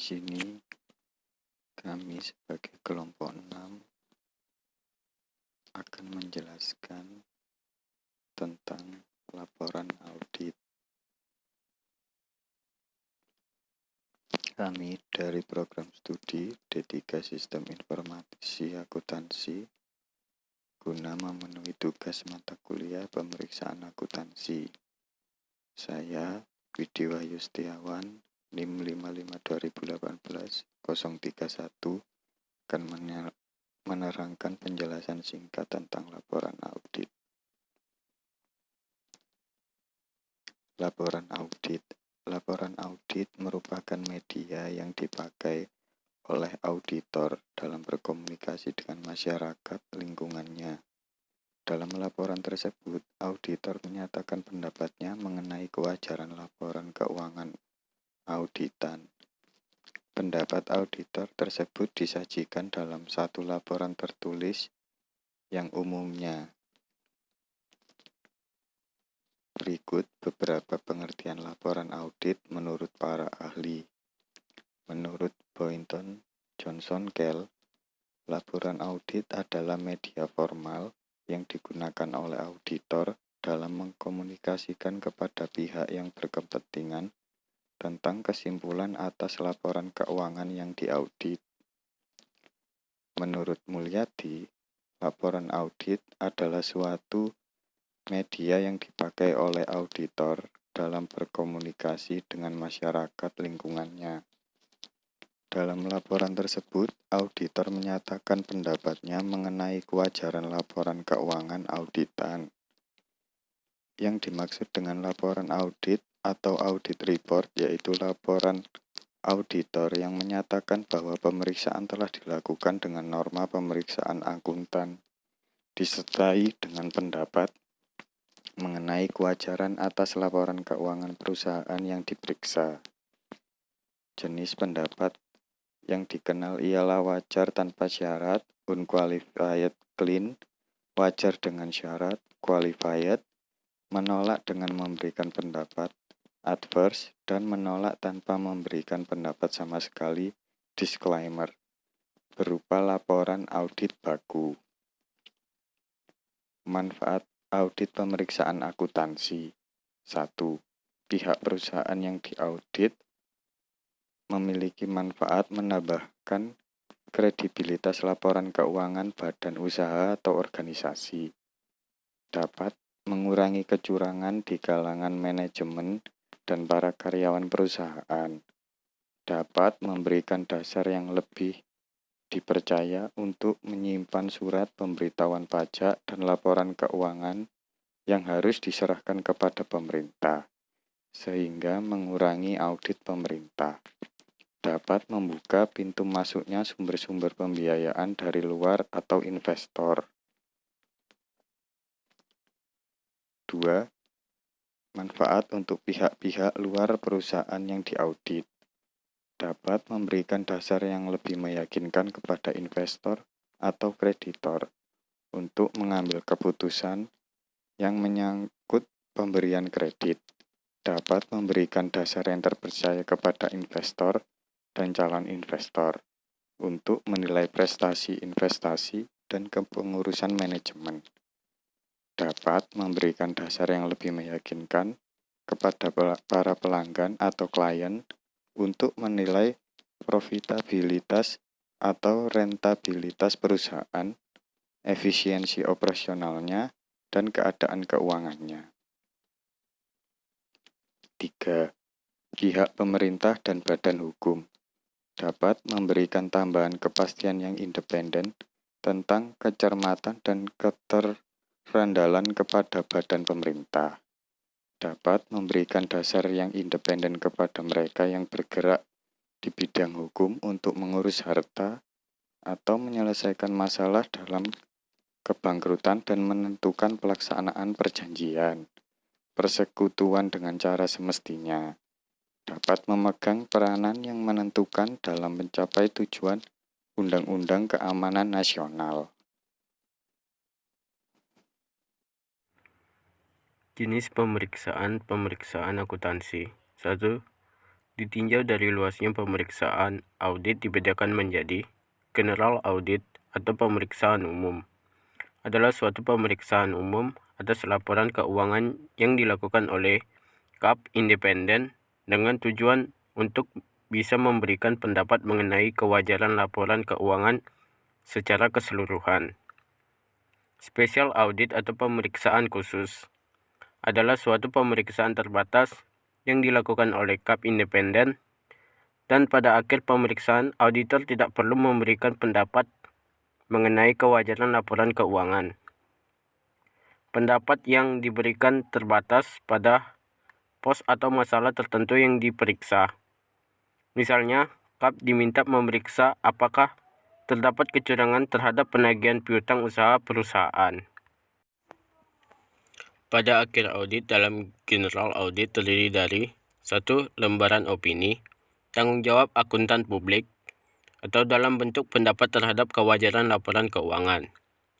sini kami sebagai kelompok 6 akan menjelaskan tentang laporan audit. Kami dari program studi D3 Sistem Informasi Akuntansi guna memenuhi tugas mata kuliah pemeriksaan akuntansi. Saya, Widi Wahyu Setiawan, NIM 552018-031, akan menerangkan penjelasan singkat tentang laporan audit. Laporan audit. Laporan audit merupakan media yang dipakai oleh auditor dalam berkomunikasi dengan masyarakat lingkungannya. Dalam laporan tersebut, auditor menyatakan pendapatnya mengenai kewajaran laporan keuangan auditan. Pendapat auditor tersebut disajikan dalam satu laporan tertulis yang umumnya. Berikut beberapa pengertian laporan audit menurut para ahli. Menurut Boynton Johnson Kell, laporan audit adalah media formal yang digunakan oleh auditor dalam mengkomunikasikan kepada pihak yang berkepentingan tentang kesimpulan atas laporan keuangan yang diaudit. Menurut Mulyadi, laporan audit adalah suatu media yang dipakai oleh auditor dalam berkomunikasi dengan masyarakat lingkungannya. Dalam laporan tersebut, auditor menyatakan pendapatnya mengenai kewajaran laporan keuangan auditan. Yang dimaksud dengan laporan audit atau audit report yaitu laporan auditor yang menyatakan bahwa pemeriksaan telah dilakukan dengan norma pemeriksaan akuntan, disertai dengan pendapat mengenai kewajaran atas laporan keuangan perusahaan yang diperiksa. Jenis pendapat yang dikenal ialah wajar tanpa syarat, unqualified clean, wajar dengan syarat, qualified, menolak dengan memberikan pendapat, adverse, dan menolak tanpa memberikan pendapat sama sekali, disclaimer, berupa laporan audit baku. Manfaat audit pemeriksaan akuntansi. 1. Pihak perusahaan yang diaudit memiliki manfaat menambahkan kredibilitas laporan keuangan badan usaha atau organisasi. Dapat mengurangi kecurangan di kalangan manajemen dan para karyawan perusahaan. Dapat memberikan dasar yang lebih dipercaya untuk menyimpan surat pemberitahuan pajak dan laporan keuangan yang harus diserahkan kepada pemerintah, sehingga mengurangi audit pemerintah. Dapat membuka pintu masuknya sumber-sumber pembiayaan dari luar atau investor. 2. Manfaat untuk pihak-pihak luar perusahaan yang diaudit. Dapat memberikan dasar yang lebih meyakinkan kepada investor atau kreditor untuk mengambil keputusan yang menyangkut pemberian kredit. Dapat memberikan dasar yang terpercaya kepada investor dan calon investor untuk menilai prestasi investasi dan kepengurusan manajemen. Dapat memberikan dasar yang lebih meyakinkan kepada para pelanggan atau klien untuk menilai profitabilitas atau rentabilitas perusahaan, efisiensi operasionalnya, dan keadaan keuangannya. 3. Pihak pemerintah dan badan hukum dapat memberikan tambahan kepastian yang independen tentang kecermatan dan keterandalan kepada badan pemerintah. Dapat memberikan dasar yang independen kepada mereka yang bergerak di bidang hukum untuk mengurus harta atau menyelesaikan masalah dalam kebangkrutan dan menentukan pelaksanaan perjanjian, persekutuan dengan cara semestinya. Dapat memegang peranan yang menentukan dalam mencapai tujuan Undang-Undang Keamanan Nasional. Jenis pemeriksaan akuntansi. 1. ditinjau dari luasnya pemeriksaan audit dibedakan menjadi general audit atau pemeriksaan umum. Adalah suatu pemeriksaan umum atas laporan keuangan yang dilakukan oleh KAP independen dengan tujuan untuk bisa memberikan pendapat mengenai kewajaran laporan keuangan secara keseluruhan. Special audit atau pemeriksaan khusus adalah suatu pemeriksaan terbatas yang dilakukan oleh KAP independen, dan pada akhir pemeriksaan auditor tidak perlu memberikan pendapat mengenai kewajaran laporan keuangan. Pendapat yang diberikan terbatas pada pos atau masalah tertentu yang diperiksa. Misalnya, KAP diminta memeriksa apakah terdapat kecurangan terhadap penagihan piutang usaha perusahaan. Pada akhir audit dalam general audit terdiri dari 1. Lembaran opini, tanggung jawab akuntan publik, atau dalam bentuk pendapat terhadap kewajaran laporan keuangan.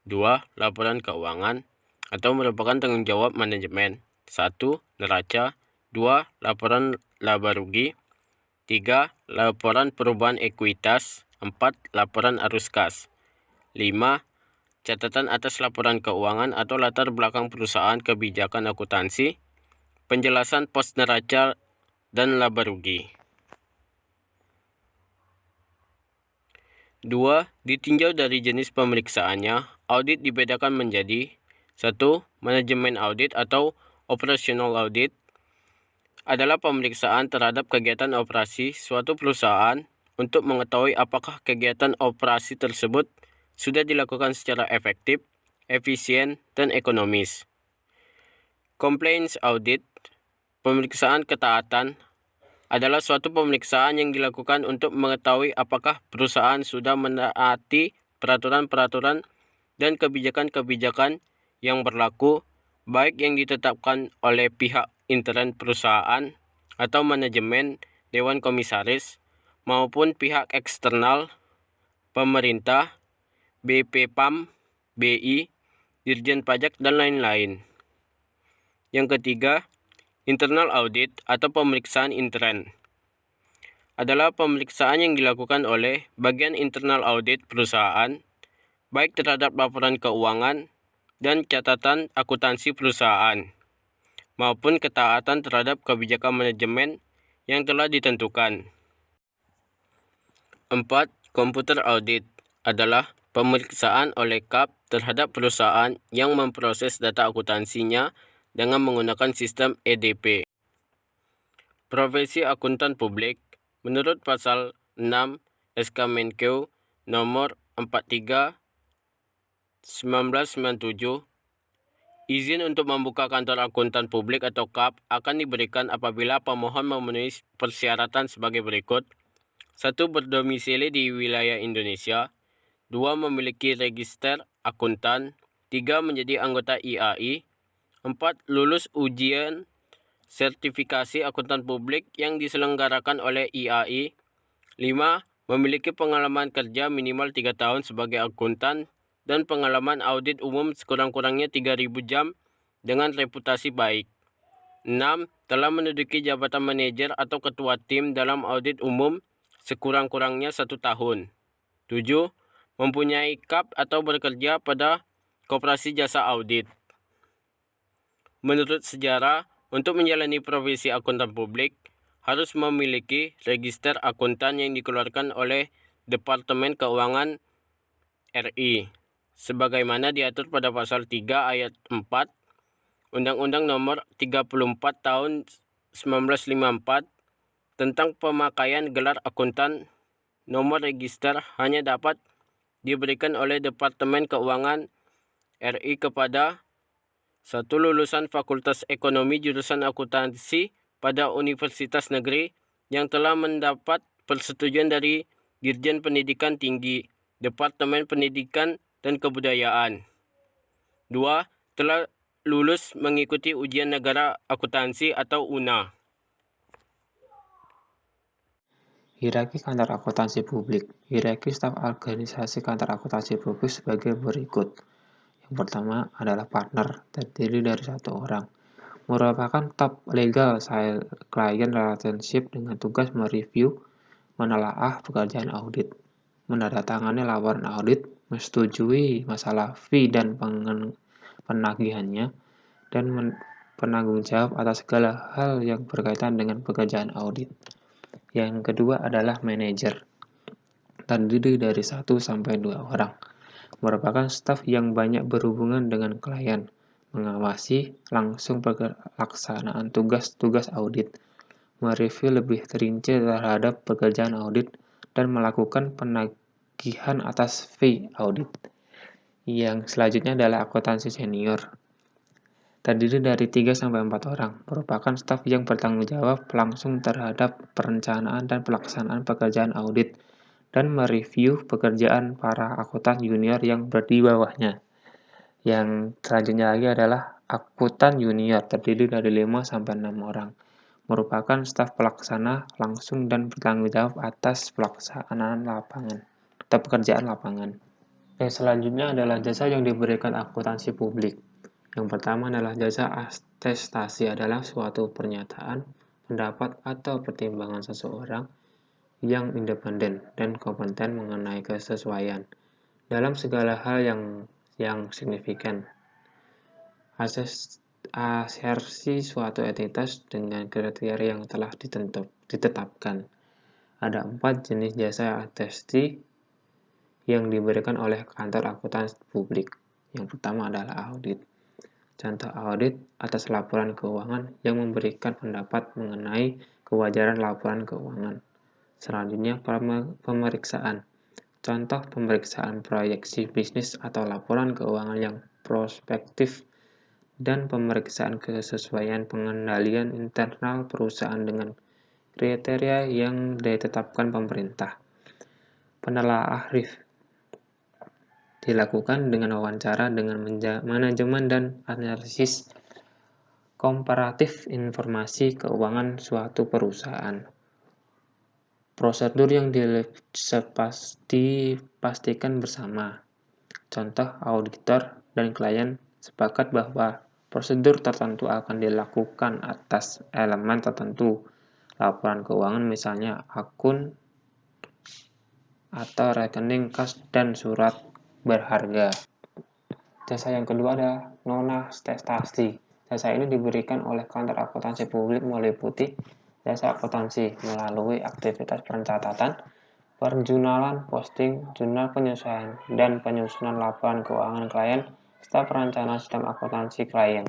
2. Laporan keuangan, atau merupakan tanggung jawab manajemen. 1. Neraca. 2. Laporan laba rugi. 3. Laporan perubahan ekuitas. 4. Laporan arus kas. 5. Catatan atas laporan keuangan atau latar belakang perusahaan, kebijakan akuntansi, penjelasan pos neraca dan laba rugi. 2. Ditinjau dari jenis pemeriksaannya, audit dibedakan menjadi 1. Manajemen audit atau operational audit adalah pemeriksaan terhadap kegiatan operasi suatu perusahaan untuk mengetahui apakah kegiatan operasi tersebut sudah dilakukan secara efektif, efisien, dan ekonomis. Compliance audit, pemeriksaan ketaatan, adalah suatu pemeriksaan yang dilakukan untuk mengetahui apakah perusahaan sudah menaati peraturan-peraturan dan kebijakan-kebijakan yang berlaku, baik yang ditetapkan oleh pihak intern perusahaan atau manajemen, dewan komisaris, maupun pihak eksternal, pemerintah, BPPAM, BI, Dirjen Pajak, dan lain-lain. Yang ketiga, internal audit atau pemeriksaan intern adalah pemeriksaan yang dilakukan oleh bagian internal audit perusahaan, baik terhadap laporan keuangan dan catatan akuntansi perusahaan, maupun ketaatan terhadap kebijakan manajemen yang telah ditentukan. 4. Komputer audit adalah pemeriksaan oleh KAP terhadap perusahaan yang memproses data akuntansinya dengan menggunakan sistem EDP. Profesi akuntan publik menurut pasal 6 SK Menkeu nomor 43 1997, izin untuk membuka kantor akuntan publik atau KAP akan diberikan apabila pemohon memenuhi persyaratan sebagai berikut. 1. Berdomisili di wilayah Indonesia. 2. Memiliki register akuntan. 3. Menjadi anggota IAI. 4. Lulus ujian sertifikasi akuntan publik yang diselenggarakan oleh IAI. 5. Memiliki pengalaman kerja minimal 3 tahun sebagai akuntan dan pengalaman audit umum sekurang-kurangnya 3.000 jam dengan reputasi baik. 6. Telah menduduki jabatan manajer atau ketua tim dalam audit umum sekurang-kurangnya 1 tahun. 7. Mempunyai KAP atau bekerja pada koperasi jasa audit. Menurut sejarah, untuk menjalani profesi akuntan publik harus memiliki register akuntan yang dikeluarkan oleh Departemen Keuangan RI, sebagaimana diatur pada pasal 3 ayat 4 Undang-Undang Nomor 34 Tahun 1954 tentang pemakaian gelar akuntan. Nomor register hanya dapat diberikan oleh Departemen Keuangan RI kepada 1. Lulusan Fakultas Ekonomi jurusan akuntansi pada Universitas Negeri yang telah mendapat persetujuan dari Dirjen Pendidikan Tinggi, Departemen Pendidikan dan Kebudayaan. 2. Telah lulus mengikuti ujian negara akuntansi atau UNA. Hierarki kantor akuntansi publik. Hierarki staf organisasi kantor akuntansi publik sebagai berikut. Yang pertama adalah partner, terdiri dari 1 orang. merupakan top legal client relationship dengan tugas mereview, menelaah pekerjaan audit, menandatangani laporan audit, menyetujui masalah fee dan penagihannya, dan penanggung jawab atas segala hal yang berkaitan dengan pekerjaan audit. Yang kedua adalah manajer, terdiri dari 1 sampai 2 orang, merupakan staf yang banyak berhubungan dengan klien, mengawasi langsung pelaksanaan tugas-tugas audit, mereview lebih rinci terhadap pekerjaan audit, dan melakukan penagihan atas fee audit. Yang selanjutnya adalah akuntansi senior, terdiri dari 3 sampai 4 orang, merupakan staf yang bertanggung jawab langsung terhadap perencanaan dan pelaksanaan pekerjaan audit, dan mereview pekerjaan para akuntan junior yang di bawahnya. Yang selanjutnya lagi adalah akuntan junior, terdiri dari 5 sampai 6 orang, merupakan staf pelaksana langsung dan bertanggung jawab atas pelaksanaan lapangan atau pekerjaan lapangan. Yang selanjutnya adalah jasa yang diberikan akuntansi publik. Yang pertama adalah jasa atestasi, adalah suatu pernyataan, pendapat atau pertimbangan seseorang yang independen dan kompeten mengenai kesesuaian dalam segala hal yang signifikan. Asersi suatu entitas dengan kriteria yang telah ditetapkan. Ada 4 jenis jasa atesti yang diberikan oleh kantor akuntansi publik. Yang pertama adalah audit. Contoh audit atas laporan keuangan yang memberikan pendapat mengenai kewajaran laporan keuangan. Selanjutnya, pemeriksaan. Contoh pemeriksaan proyeksi bisnis atau laporan keuangan yang prospektif, dan pemeriksaan kesesuaian pengendalian internal perusahaan dengan kriteria yang ditetapkan pemerintah. Penelaah RIF dilakukan dengan wawancara dengan manajemen dan analisis komparatif informasi keuangan suatu perusahaan. Prosedur yang dipastikan bersama. Contoh, auditor dan klien sepakat bahwa prosedur tertentu akan dilakukan atas elemen tertentu laporan keuangan, misalnya akun atau rekening kas dan surat berharga. Jasa yang kedua adalah non-atestasi. Jasa ini diberikan oleh kantor akuntansi publik meliputi jasa akuntansi melalui aktivitas pencatatan, perjurnalan, posting, jurnal penyesuaian, dan penyusunan laporan keuangan klien, serta perencanaan sistem akuntansi klien.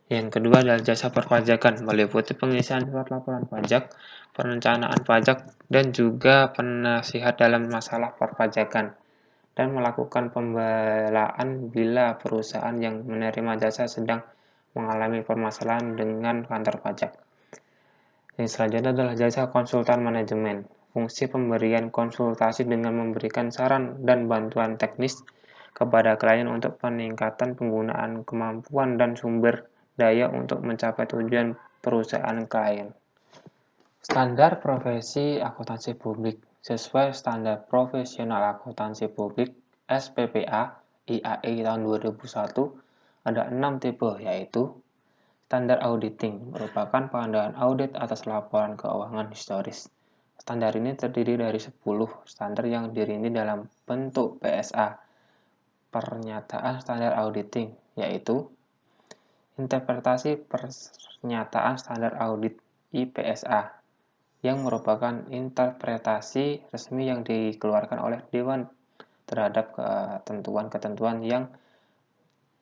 Yang kedua adalah jasa perpajakan, meliputi pengisian surat laporan pajak, perencanaan pajak, dan juga penasihat dalam masalah perpajakan, dan melakukan pembelaan bila perusahaan yang menerima jasa sedang mengalami permasalahan dengan kantor pajak. Yang selanjutnya adalah jasa konsultan manajemen, fungsi pemberian konsultasi dengan memberikan saran dan bantuan teknis kepada klien untuk peningkatan penggunaan kemampuan dan sumber daya untuk mencapai tujuan perusahaan klien. Standar profesi akuntansi publik. Sesuai Standar Profesional Akuntansi Publik SPPA IAE tahun 2001, ada 6 tipe, yaitu standar auditing, merupakan pengadaan audit atas laporan keuangan historis. Standar ini terdiri dari 10 standar yang dirinci dalam bentuk PSA, pernyataan standar auditing, yaitu interpretasi pernyataan standar audit IPSA, yang merupakan interpretasi resmi yang dikeluarkan oleh Dewan terhadap ketentuan-ketentuan yang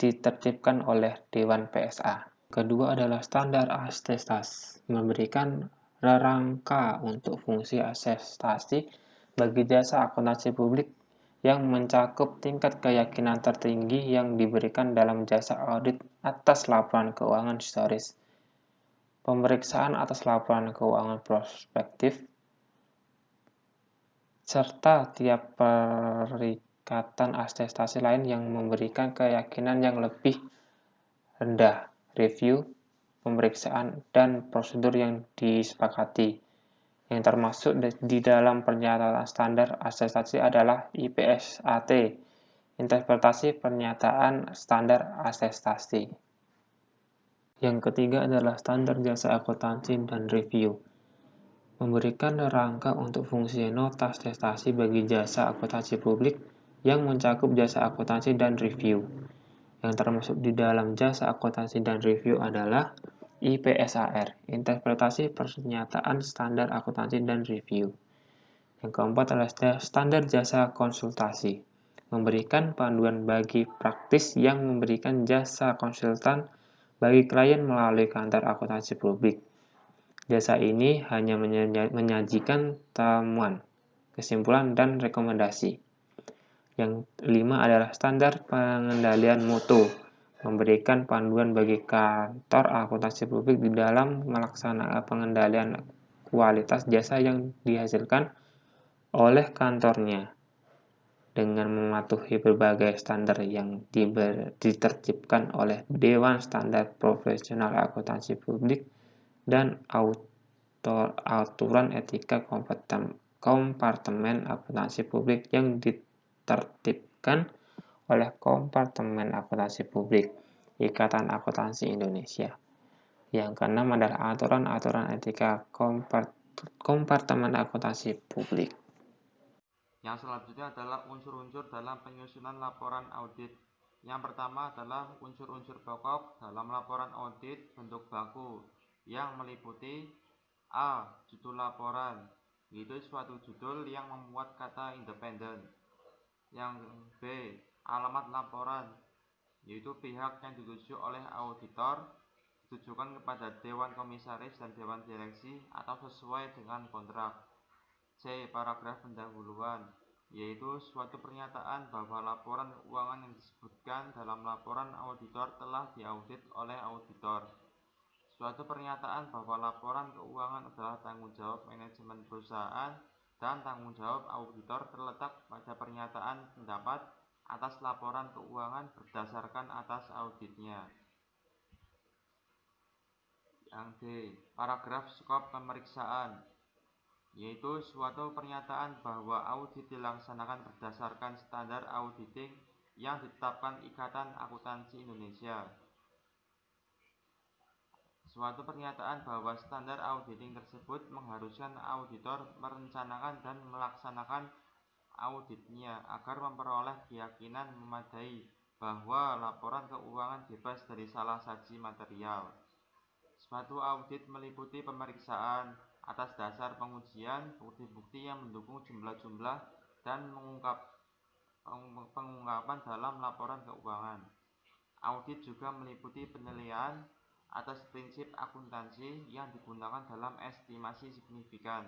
ditertibkan oleh Dewan PSA. Kedua adalah standar atestasi, memberikan rangka untuk fungsi atestasi bagi jasa akuntansi publik yang mencakup tingkat keyakinan tertinggi yang diberikan dalam jasa audit atas laporan keuangan historis, pemeriksaan atas laporan keuangan prospektif, serta tiap perikatan atestasi lain yang memberikan keyakinan yang lebih rendah, review, pemeriksaan, dan prosedur yang disepakati. Yang termasuk di dalam pernyataan standar atestasi adalah IPSAT, interpretasi pernyataan standar atestasi. Yang ketiga adalah standar jasa akuntansi dan review. Memberikan rangka untuk fungsi nota prestasi bagi jasa akuntansi publik yang mencakup jasa akuntansi dan review. Yang termasuk di dalam jasa akuntansi dan review adalah IPSAR, Interpretasi Pernyataan Standar Akuntansi dan Review. Yang keempat adalah standar jasa konsultasi, memberikan panduan bagi praktis yang memberikan jasa konsultan bagi klien melalui kantor akuntansi publik. Jasa ini hanya menyajikan temuan, kesimpulan, dan rekomendasi. Yang kelima adalah standar pengendalian mutu, memberikan panduan bagi kantor akuntansi publik di dalam melaksanakan pengendalian kualitas jasa yang dihasilkan oleh kantornya dengan mematuhi berbagai standar yang ditertibkan oleh Dewan Standar Profesional Akuntansi Publik dan aturan etika kompartemen akuntansi publik yang ditertibkan oleh Kompartemen Akuntansi Publik Ikatan Akuntansi Indonesia. Yang keenam adalah aturan-aturan etika Kompartemen Akuntansi Publik. Yang selanjutnya adalah unsur-unsur dalam penyusunan laporan audit. Yang pertama adalah unsur-unsur pokok dalam laporan audit bentuk baku yang meliputi A. Judul laporan, yaitu suatu judul yang memuat kata independen. Yang B. Alamat laporan, yaitu pihak yang dituju oleh auditor, ditujukan kepada Dewan Komisaris dan Dewan Direksi atau sesuai dengan kontrak. C. Paragraf pendahuluan, yaitu suatu pernyataan bahwa laporan keuangan yang disebutkan dalam laporan auditor telah diaudit oleh auditor. Suatu pernyataan bahwa laporan keuangan adalah tanggung jawab manajemen perusahaan dan tanggung jawab auditor terletak pada pernyataan pendapat atas laporan keuangan berdasarkan atas auditnya. Yang D. Paragraf skop pemeriksaan, yaitu suatu pernyataan bahwa audit dilaksanakan berdasarkan standar auditing yang ditetapkan Ikatan Akuntansi Indonesia. Suatu pernyataan bahwa standar auditing tersebut mengharuskan auditor merencanakan dan melaksanakan auditnya agar memperoleh keyakinan memadai bahwa laporan keuangan bebas dari salah saji material. Suatu audit meliputi pemeriksaan atas dasar pengujian bukti-bukti yang mendukung jumlah-jumlah dan pengungkapan dalam laporan keuangan. Audit juga meliputi penilaian atas prinsip akuntansi yang digunakan dalam estimasi signifikan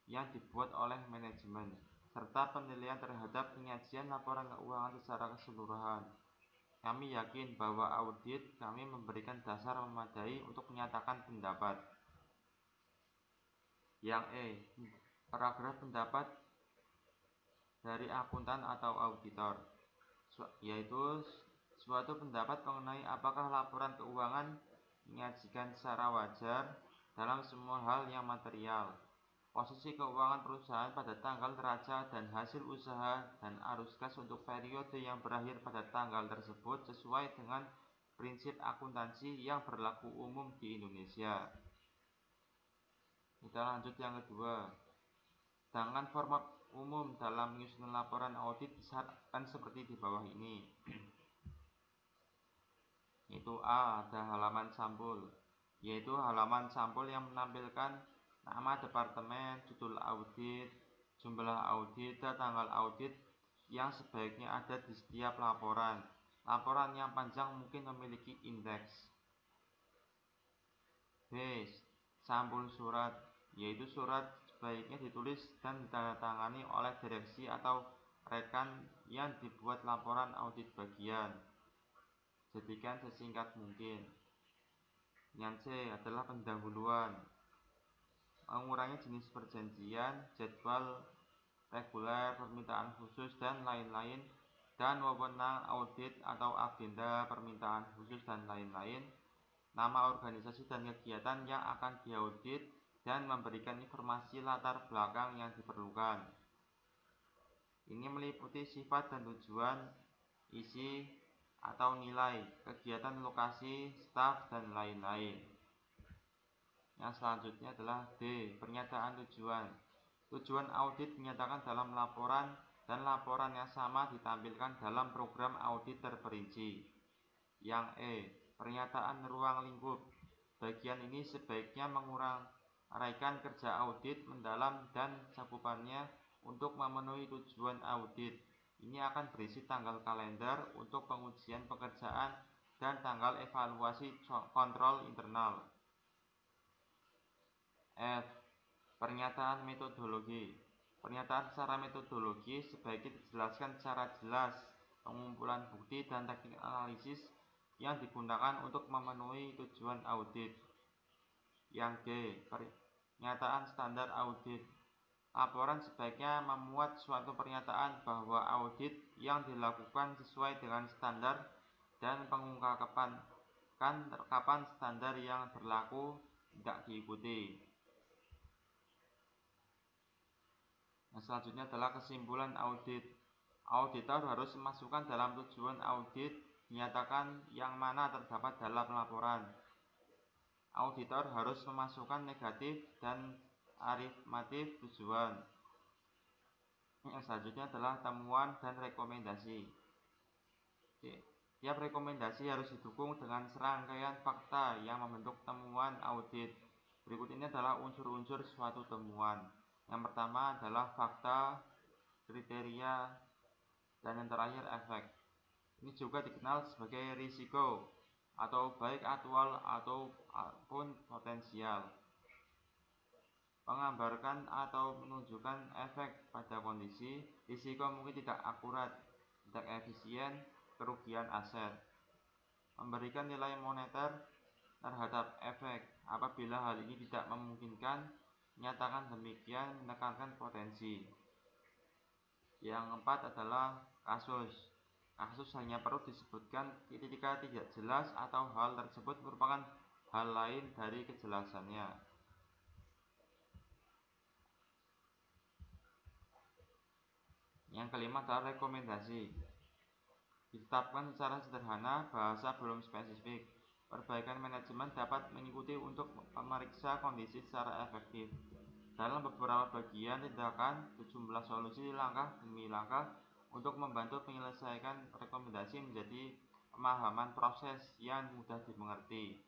yang dibuat oleh manajemen, serta penilaian terhadap penyajian laporan keuangan secara keseluruhan. Kami yakin bahwa audit kami memberikan dasar memadai untuk menyatakan pendapat. Yang E. Paragraf pendapat dari akuntan atau auditor, yaitu suatu pendapat mengenai apakah laporan keuangan menyajikan secara wajar dalam semua hal yang material, posisi keuangan perusahaan pada tanggal neraca dan hasil usaha dan arus kas untuk periode yang berakhir pada tanggal tersebut sesuai dengan prinsip akuntansi yang berlaku umum di Indonesia. Kita lanjut yang kedua. Sedangkan format umum dalam menyusun laporan audit disyaratkan seperti di bawah ini. Yaitu A. Ada halaman sampul, yaitu halaman sampul yang menampilkan nama departemen, judul audit, jumlah audit, dan tanggal audit yang sebaiknya ada di setiap laporan. Laporan yang panjang mungkin memiliki indeks. B. Sampul surat, yaitu surat sebaiknya ditulis dan ditandatangani oleh direksi atau rekan yang dibuat laporan audit bagian. Jadikan sesingkat mungkin. Yang C adalah pendahuluan, mengurangi jenis perjanjian, jadwal reguler, permintaan khusus, dan lain-lain, dan wewenang audit atau agenda permintaan khusus dan lain-lain, nama organisasi dan kegiatan yang akan diaudit, dan memberikan informasi latar belakang yang diperlukan. Ini meliputi sifat dan tujuan, isi, atau nilai, kegiatan lokasi, staf, dan lain-lain. Yang selanjutnya adalah D. Pernyataan tujuan. Tujuan audit dinyatakan dalam laporan dan laporan yang sama ditampilkan dalam program audit terperinci. Yang E. Pernyataan ruang lingkup. Bagian ini sebaiknya menguraikan kerja audit mendalam dan cakupannya untuk memenuhi tujuan audit. Ini akan berisi tanggal kalender untuk pengujian pekerjaan dan tanggal evaluasi kontrol internal. F. Pernyataan metodologi. Pernyataan secara metodologi sebaiknya dijelaskan secara jelas pengumpulan bukti dan teknik analisis yang digunakan untuk memenuhi tujuan audit. Yang G. Pernyataan standar audit. Laporan sebaiknya memuat suatu pernyataan bahwa audit yang dilakukan sesuai dengan standar dan pengungkapan kapan standar yang berlaku tidak diikuti. Yang selanjutnya adalah kesimpulan audit. Auditor harus memasukkan dalam tujuan audit dinyatakan yang mana terdapat dalam laporan. Auditor harus memasukkan negatif dan afirmatif tujuan. Yang selanjutnya adalah temuan dan rekomendasi. Tiap rekomendasi harus didukung dengan serangkaian fakta yang membentuk temuan audit. Berikut ini adalah unsur-unsur suatu temuan. Yang pertama adalah fakta, kriteria, dan yang terakhir efek. Ini juga dikenal sebagai risiko, atau baik aktual ataupun potensial. Menggambarkan atau menunjukkan efek pada kondisi, risiko mungkin tidak akurat, tidak efisien, kerugian aset. Memberikan nilai moneter terhadap efek. Apabila hal ini tidak memungkinkan, nyatakan demikian menekankan potensi. Yang keempat adalah kasus. Kasus hanya perlu disebutkan ketika tidak jelas atau hal tersebut merupakan hal lain dari kejelasannya. Yang kelima adalah rekomendasi. Ditetapkan secara sederhana, bahasa belum spesifik. Perbaikan manajemen dapat mengikuti untuk memeriksa kondisi secara efektif. Dalam beberapa bagian tindakan, sejumlah solusi langkah demi langkah untuk membantu menyelesaikan rekomendasi menjadi pemahaman proses yang mudah dimengerti.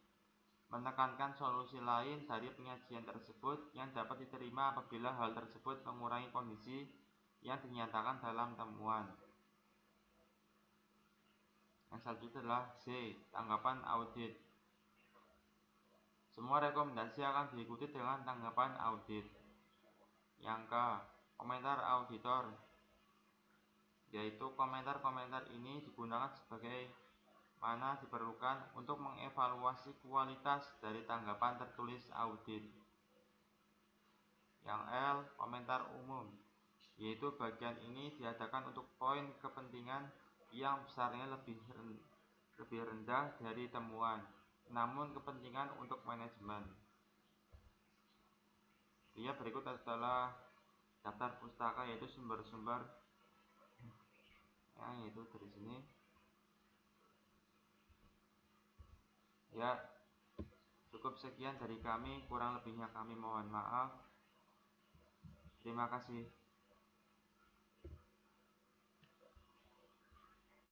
Menekankan solusi lain dari penyajian tersebut yang dapat diterima apabila hal tersebut mengurangi kondisi yang dinyatakan dalam temuan. Yang selanjutnya adalah C. Tanggapan audit. Semua rekomendasi akan diikuti dengan tanggapan audit. Yang K. Komentar auditor, yaitu komentar-komentar ini digunakan sebagai mana diperlukan untuk mengevaluasi kualitas dari tanggapan tertulis audit. Yang L. Komentar umum, yaitu bagian ini diadakan untuk poin kepentingan yang besarnya lebih rendah dari temuan, namun kepentingan untuk manajemen. Berikut adalah daftar pustaka, yaitu sumber-sumber yaitu dari sini. Ya, cukup sekian dari kami, kurang lebihnya kami mohon maaf. Terima kasih.